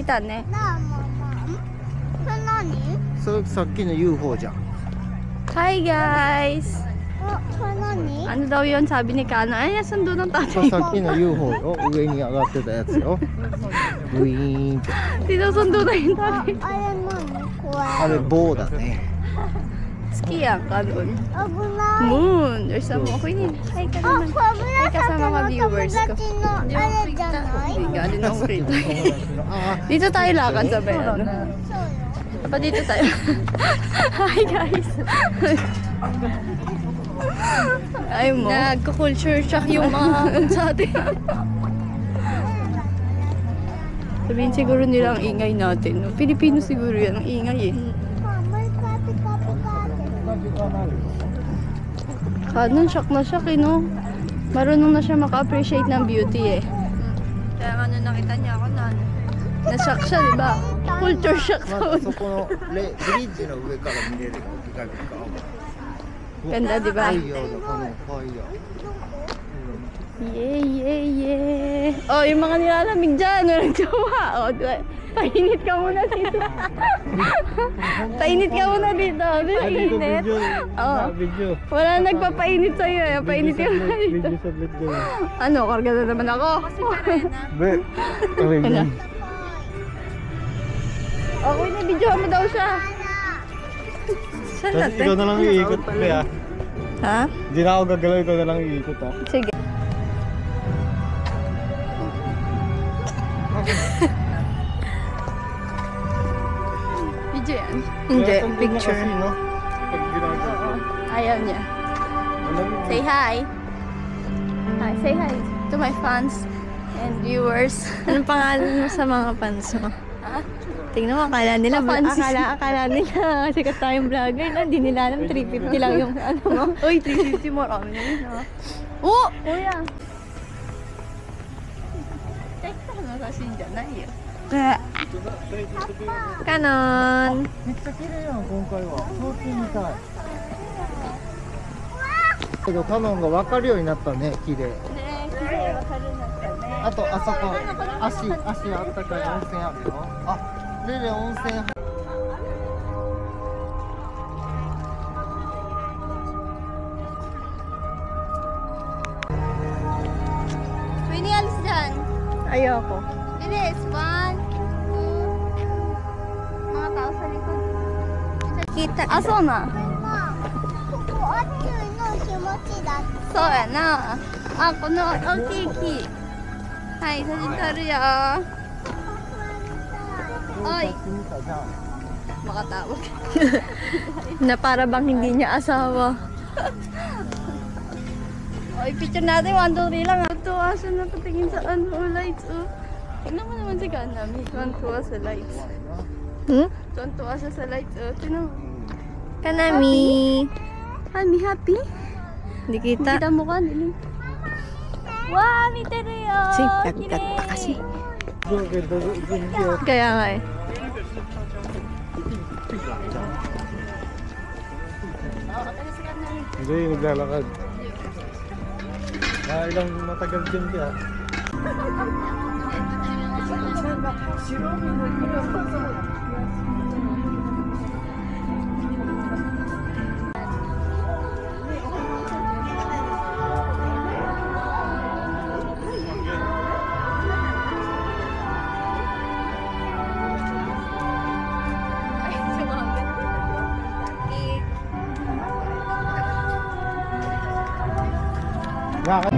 来たね。それ何？さっきの UFO じゃん。 Hi guys! それ何？ Ano daw yun? Sabi ni Kano, ay, nasundo ng tatay. さっきの UFO よ。上に上がってたやつよ。ウィーンって。 Sinusundo na yung あ tatay. れ何？これ。あれ棒だね。 Ski ang Kanon. 危ない。 Moon! There's some more. Hi ka あ、 naman. これ紫の友達のあれじゃない？ Hindi, galing akong rito. Dito tayo lakad sa bayan. Pa dito tayo. Hi guys! Ayaw mo? Nagka-culture shock yung mga sa atin. Sabihin siguro nila ang ingay natin. No? Pilipino siguro yan ang ingay eh. Kanon, shock na shock eh, no? Marunong na siya maka-appreciate ng beauty eh. Kaya nga nung nakita niya ako na-shock siya, di ba? Culture shock ま sa ずそこのブリッジの上から見れるよ。ピカピカ。 Ganda, di ba? 太陽のこの太陽。 Yeah, yeah, yeah. Oh, yung mga nilalamig dyan, walang jowa. Oh, painit ka muna dito. Painit ka muna dito. Painit. Oh. Wala nagpapainit sa'yo eh. Painit ka muna dito. Ano, karga na naman ako. Be, Ano? Okay na, video mo daw siya. Saan natin? ikaw na lang iikot, Be, ah. Ha? Hindi na ako gagalaw, ikaw na lang iikot, ah. Sige. Video yan? Hindi, picture. Ayaw niya. Say hi. Hi, say hi to my fans and viewers. Anong pangalan mo sa mga fans mo? Ha? Tingnan mo, akala nila, akala nila sikat tayong vlogger na, hindi nila alam 350 lang yung ano mo. Uy, 350 mo, kami na yun, ha? Oh! Kuya! Check ka na kasi dyan na yun. Kanon! めっちゃ綺麗やん、今回は。提灯みたい。けどカノンが分かるようになったね、綺麗。ねえ、綺麗わかるんだったね。あとあそこ、足あったかい温泉あるよ。あ、レレ温泉。 Winnie, alis dyan. Ayoko. Bilis. 1, 2. Mga tao sa likod. Kita. Ah, so na. ここあっちの気持ちだ。そうやな。あ、この大きい木。はい、写真撮るよ。Oy. Makatawag. Na para bang hindi niya asawa. Oy, picture natin. 1, 2, 3 lang. Tuwa siya na patingin sa ano, lights. Oh. Tignan mo naman si Kanami. Tuwa sa lights. Tuwa siya sa lights. Oh. Tignan mo. Kanami. Kanami, happy? Hindi kita. Kita mo ka, Nili. Wow, miteru yo. Pagkat pa kasi. Kaya nga eh. Hindi, naglalakad. Ilang matagal din siya. Bakit?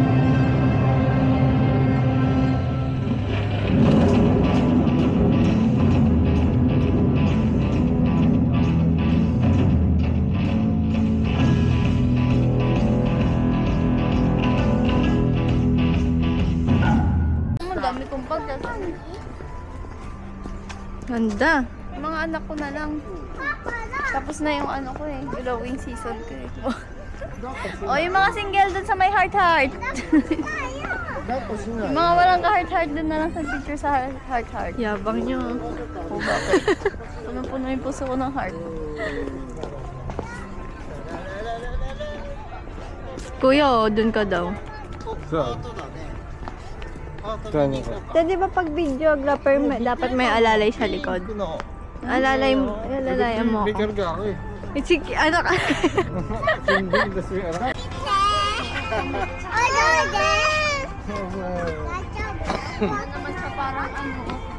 Ang dami kong bag. Ganda. Mga anak ko na lang. Tapos na yung ano ko eh. Glowing season ko eh. O, yung mga single dun sa may heart-heart. Yung mga walang ka-heart-heart dun na lang sa picture sa heart-heart. Yabang nyo. O, bakit? Punong-puno yung puso ko ng heart. Kuya, o, dun ka daw. Saan? Di ba pag videographer, dapat may alalay sa likod? Alalay mo ko. May karga ako eh. Sige, ano ka? Hindi, das may ano. Ano naman siya parang ano.